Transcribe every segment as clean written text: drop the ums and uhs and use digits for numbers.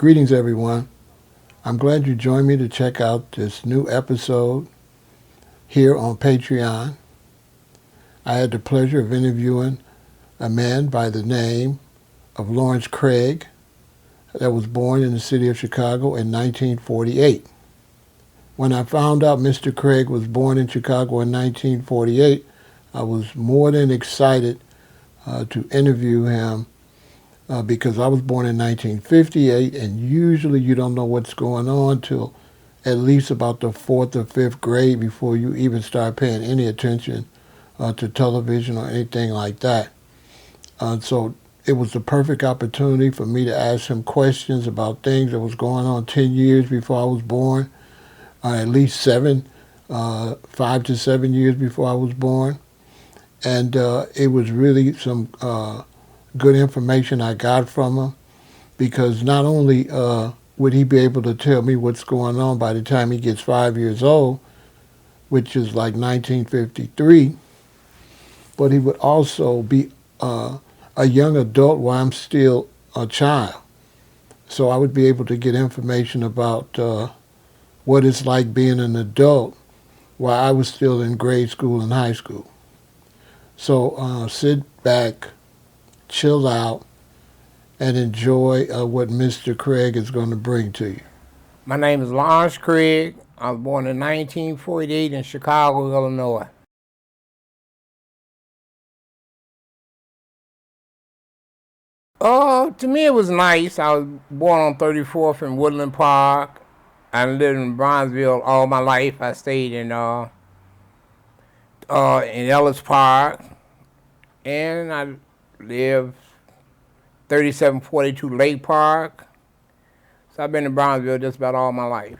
Greetings, everyone. I'm glad you joined me to check out this new episode here on Patreon. I had the pleasure of interviewing a man by the name of Lawrence Craig that was born in the city of Chicago in 1948. When I found out Mr. Craig was born in Chicago in 1948, I was more than excited to interview him because I was born in 1958, and usually you don't know what's going on till at least about the 4th or 5th grade before you even start paying any attention to television or anything like that. So it was the perfect opportunity for me to ask him questions about things that was going on 10 years before I was born, at least 5 to 7 years before I was born. And it was really some good information I got from him, because not only would he be able to tell me what's going on by the time he gets 5 years old, which is like 1953, but he would also be a young adult while I'm still a child. So I would be able to get information about what it's like being an adult while I was still in grade school and high school. So sit back, chill out, and enjoy what Mr. Craig is going to bring to you. My name is Lawrence Craig. I was born in 1948 in Chicago, Illinois. To me it was nice. I was born on 34th in Woodland Park. I lived in Bronzeville all my life. I stayed in Ellis Park, and I lived 3742 Lake Park. So I've been in Brownsville just about all my life.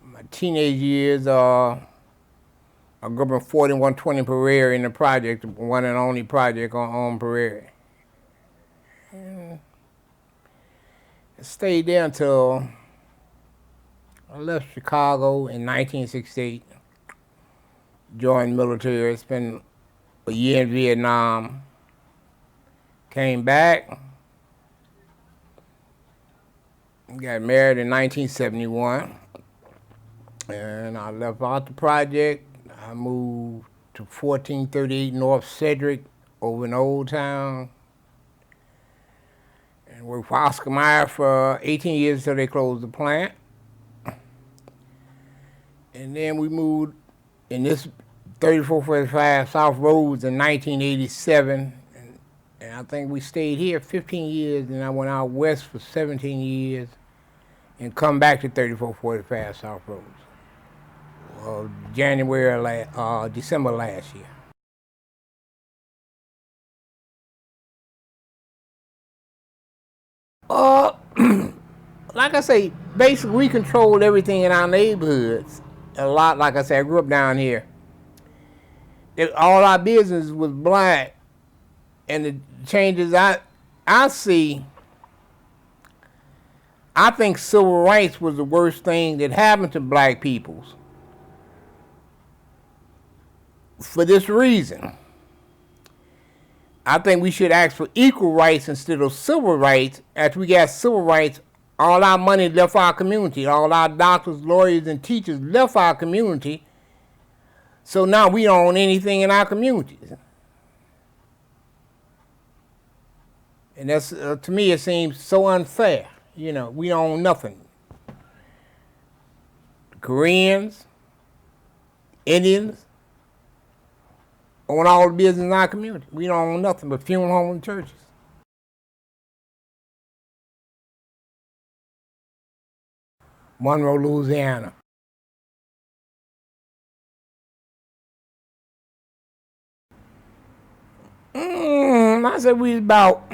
My teenage years, I grew up in 4120 Prairie in the project, one and only project on Prairie. And I stayed there until I left Chicago in 1968, joined the military, spent a year in Vietnam. Came back, got married in 1971, and I left out the project. I moved to 1438 North Cedric over in Old Town, and worked for Oscar Mayer for 18 years until they closed the plant. And then we moved in this 3445 South Roads in 1987. And I think we stayed here 15 years, and I went out west for 17 years and come back to 3445 South Roads. December last year. Like I say, basically we controlled everything in our neighborhoods. A lot, like I said, I grew up down here. All our business was black. And the changes I see, I think civil rights was the worst thing that happened to black peoples. For this reason, I think we should ask for equal rights instead of civil rights. After we got civil rights, all our money left our community. All our doctors, lawyers, and teachers left our community. So now we don't own anything in our communities. And that's, to me, it seems so unfair. You know, we don't own nothing. Koreans, Indians, own all the business in our community. We don't own nothing but funeral homes and churches. Monroe, Louisiana. I said we about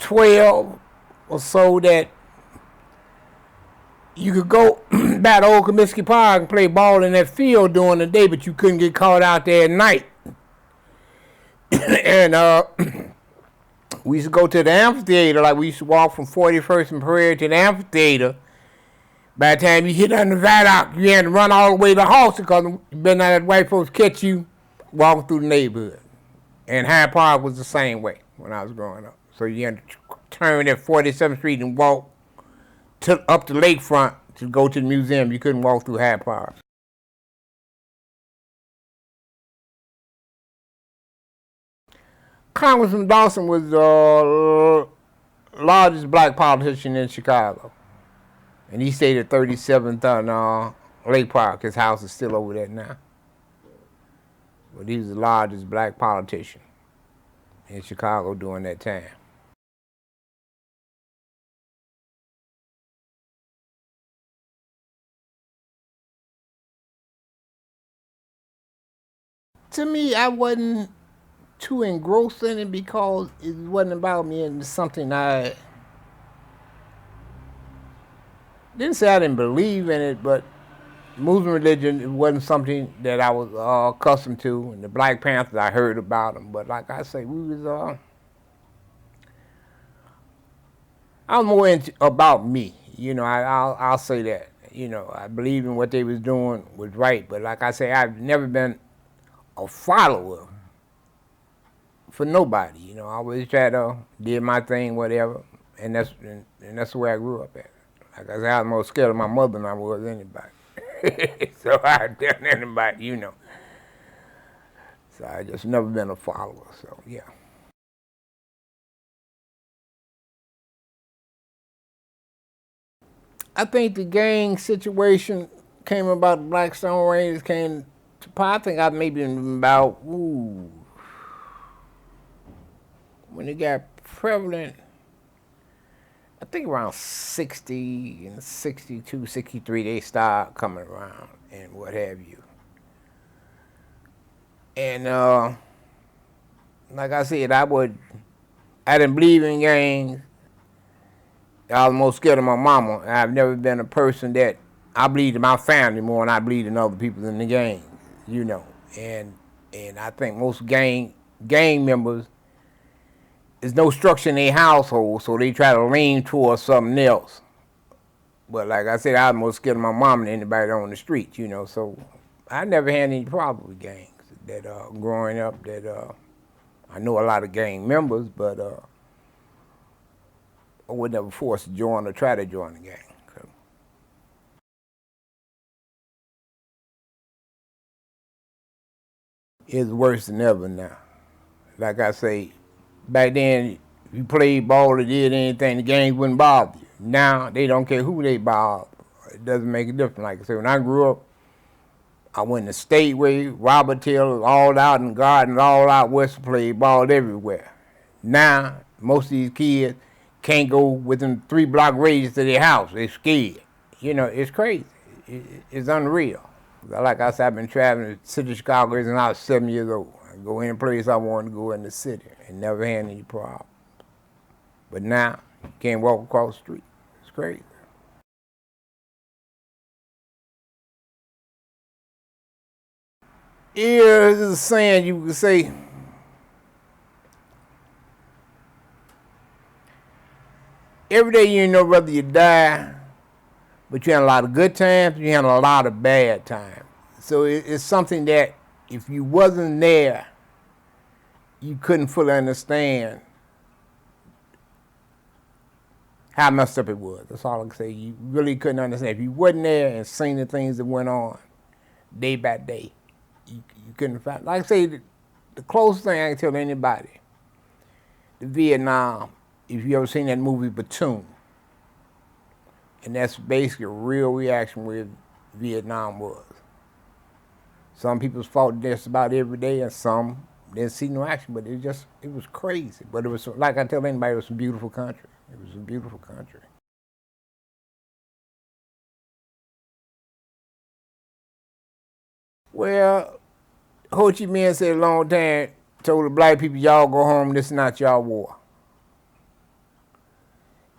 12 or so that you could go back to Old Comiskey Park and play ball in that field during the day, but you couldn't get caught out there at night. And we used to go to the amphitheater, like we used to walk from 41st and Prairie to the amphitheater. By the time you hit on the viaduct, you had to run all the way to Halsey because you better not let white folks catch you walking through the neighborhood. And Hyde Park was the same way when I was growing up. So you had to turn at 47th Street and walk up the lakefront to go to the museum. You couldn't walk through Hyde Park. Congressman Dawson was the largest black politician in Chicago. And he stayed at 37th on Lake Park. His house is still over there now. But he was the largest black politician in Chicago during that time. To me, I wasn't too engrossed in it because it wasn't about me, and it's something I didn't say I didn't believe in it, but Muslim religion, it wasn't something that I was accustomed to. And the Black Panthers, I heard about them, but like I say, I was more about me. I'll say that. I believe in what they was doing was right, but like I say, I've never been a follower for nobody. I always try to did my thing, whatever, and that's the way I grew up at. Like I said, I was more scared of my mother than I was anybody. So I tell anybody, So I just never been a follower. So yeah. I think the gang situation came about. The Blackstone Rangers came to power. I think I maybe been about when it got prevalent. I think around 60 and 62, 63, they start coming around and what have you. And like I said, I didn't believe in gangs. I was most scared of my mama. I've never been a person that I believed in my family more than I believed in other people in the gang, And I think most gang members, there's no structure in their household, so they try to lean towards something else. But like I said, I was more scared of my mom than anybody on the street, So I never had any problem with gangs. That growing up, that I know a lot of gang members, but I was never forced to join or try to join the gang. It's worse than ever now. Like I say, back then, if you played ball or did anything, the gangs wouldn't bother you. Now, they don't care who they bother. It doesn't make a difference. Like I said, when I grew up, I went to Stateway, Robert Hill, all out in the garden, all out west, played ball everywhere. Now, most of these kids can't go within 3-block radius of their house. They're scared. It's crazy. It's unreal. Like I said, I've been traveling to the city of Chicago since I was 7 years old. I go any place I wanted to go in the city and never had any problem. But now, you can't walk across the street. It's crazy. Here is a saying you could say, every day you know whether you die, but you had a lot of good times, you had a lot of bad times. So it's something that if you wasn't there, you couldn't fully understand how messed up it was. That's all I can say. You really couldn't understand. If you wasn't there and seen the things that went on day by day, you couldn't find. Like I say, the closest thing I can tell anybody, the Vietnam, if you ever seen that movie Platoon, and that's basically a real reaction where Vietnam was. Some people fought just about every day, and some didn't see no action, but it was crazy. But it was, like I tell anybody, it was a beautiful country. It was a beautiful country. Well, Ho Chi Minh said a long time, told the black people, y'all go home, this is not y'all war.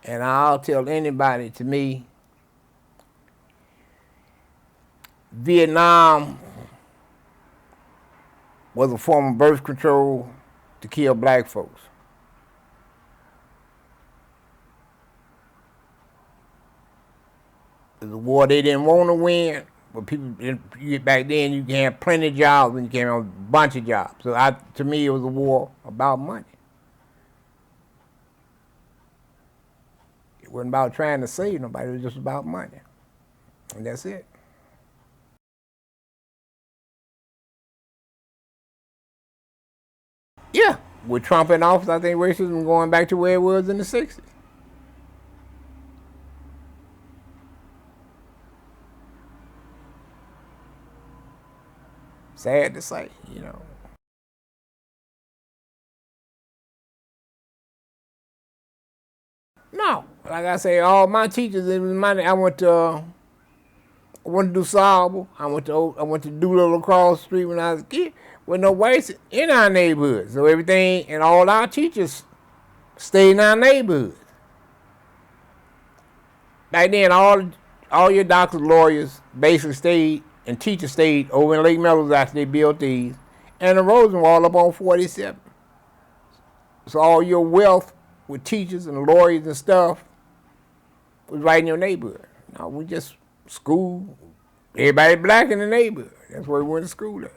And I'll tell anybody, to me, Vietnam was a form of birth control to kill black folks. It was a war they didn't want to win, but people back then you can have plenty of jobs and you can have a bunch of jobs. So to me, it was a war about money. wasn't about trying to save nobody. It was just about money. And that's it. Yeah. With Trump in office, I think racism going back to where it was in the 60s. Sad to say, you know. No, like I say, all my teachers, it was money. I went to DuSable. I went to Doolittle across the street when I was a kid. With no whites in our neighborhood, so everything and all our teachers stayed in our neighborhood. Back then, all your doctors, lawyers, basically stayed, and teachers stayed over in Lake Meadows after they built these, and the Rosenwall up on 47. So all your wealth with teachers and lawyers and stuff was right in your neighborhood. No, we just school. Everybody black in the neighborhood. That's where we went to school at.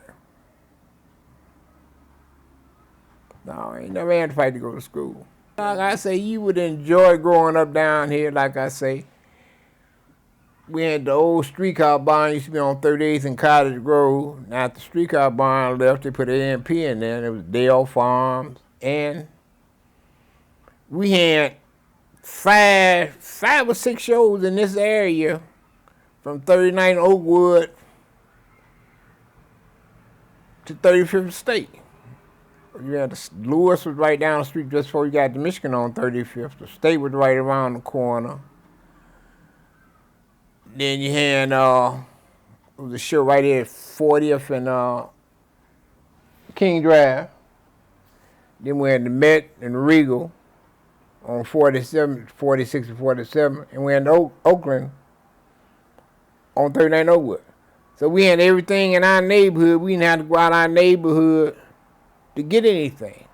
No, I ain't never had to fight to go to school. Like I say, you would enjoy growing up down here, like I say. We had the old streetcar barn, used to be on 38th and Cottage Grove. Now, after the streetcar barn left, they put an A&P in there, and it was Dale Farms. And we had five or six shows in this area from 39 Oakwood to 35th State. You had Lewis was right down the street just before you got to Michigan on 35th. The State was right around the corner. Then you had it was a show right here at 40th and King Drive. Then we had the Met and the Regal on 47, 46 and 47, and we had the Oakland on 39 Oakwood. So we had everything in our neighborhood. We didn't have to go out our neighborhood to get anything.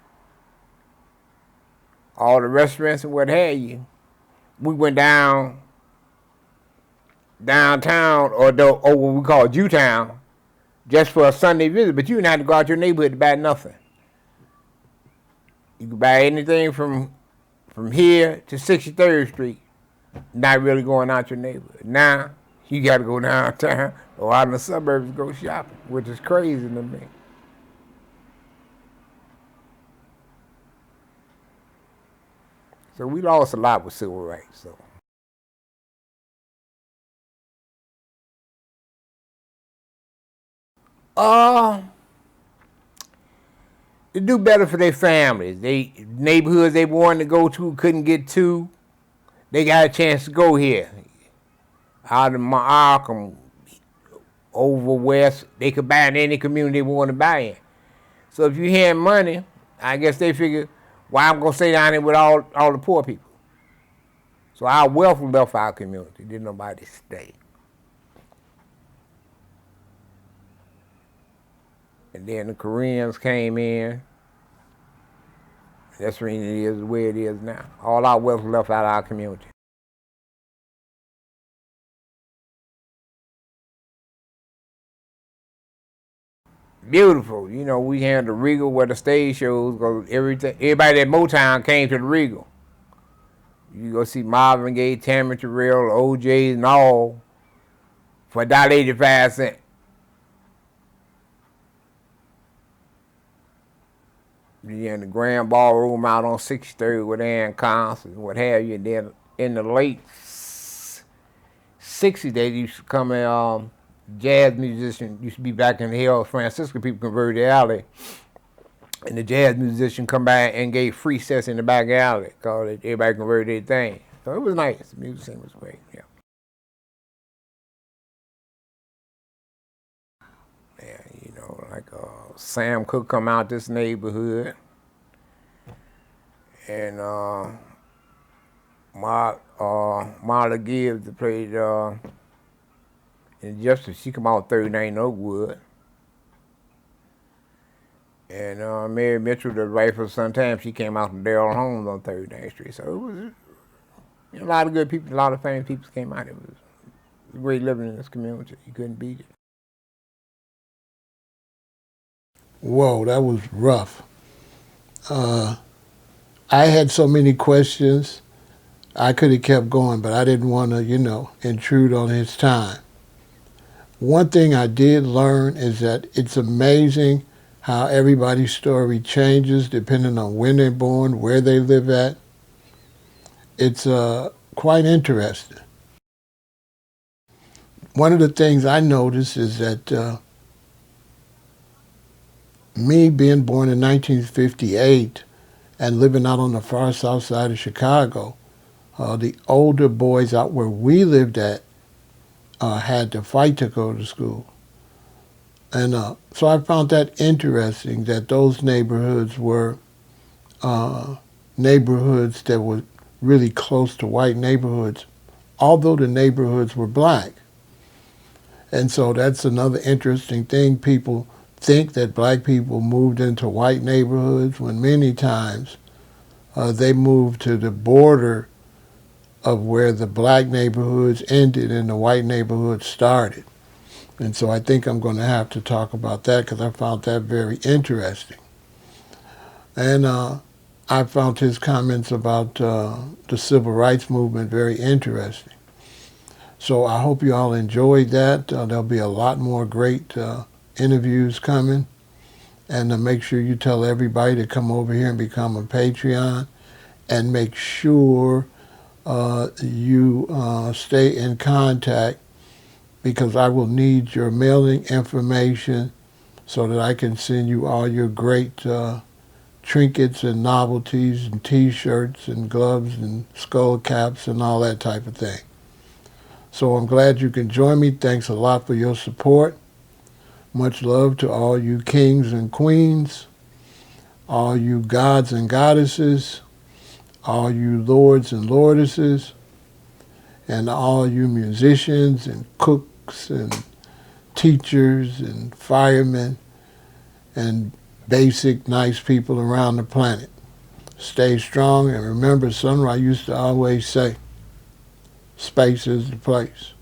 All the restaurants and what have you. We went downtown or what we call Jewtown just for a Sunday visit, but you didn't have to go out your neighborhood to buy nothing. You could buy anything from here to 63rd Street, not really going out your neighborhood. Now, you got to go downtown or out in the suburbs to go shopping, which is crazy to me. So we lost a lot with civil rights. So. To do better for their families. Neighborhoods they wanted to go to, couldn't get to, they got a chance to go here. Out of Markham, over west, they could buy in any community they wanted to buy in. So if you had money, I guess they figured, well, I'm gonna stay down here with all the poor people. So our wealth left our community. Didn't nobody stay. And then the Koreans came in. That's the reason it is the way it is now. All our wealth left out of our community. Beautiful. You know, we had the Regal where the stage shows go. Everybody at Motown came to the Regal. You go see Marvin Gaye, Tammy Terrell, OJ's and all for $1.85. You in the Grand Ballroom out on 63rd with Ann concerts and what have you. And then in the late 60s, they used to come in, jazz musician used to be back in the Hill. Francisco people converted the alley. And the jazz musician come by and gave free sets in the back alley because everybody converted their thing. So it was nice. The music scene was great, yeah. Yeah, you know, like Sam Cooke come out this neighborhood. And Marla Gibbs that played in Justice, she come out 39 Oakwood. And Mary Mitchell, the wife of Sometimes, she came out from Darrell Holmes on 39th Street. So it was a lot of good people, a lot of famous people came out. It was great living in this community. You couldn't beat it. Whoa, that was rough. I had so many questions. I could have kept going, but I didn't want to, intrude on his time. One thing I did learn is that it's amazing how everybody's story changes depending on when they're born, where they live at. It's quite interesting. One of the things I noticed is that me being born in 1958 and living out on the far south side of Chicago, the older boys out where we lived at had to fight to go to school. And so I found that interesting that those neighborhoods were neighborhoods that were really close to white neighborhoods, although the neighborhoods were black. And so that's another interesting thing. People think that black people moved into white neighborhoods when many times they moved to the border of where the black neighborhoods ended and the white neighborhoods started. And so I think I'm going to have to talk about that because I found that very interesting. And I found his comments about the civil rights movement very interesting. So I hope you all enjoyed that. There'll be a lot more great interviews coming. And make sure you tell everybody to come over here and become a Patreon. And make sure you stay in contact because I will need your mailing information so that I can send you all your great trinkets and novelties and T-shirts and gloves and skull caps and all that type of thing. So I'm glad you can join me. Thanks a lot for your support. Much love to all you kings and queens, all you gods and goddesses, all you lords and lordesses, and all you musicians and cooks and teachers and firemen and basic nice people around the planet. Stay strong and remember, Sunrise used to always say, space is the place.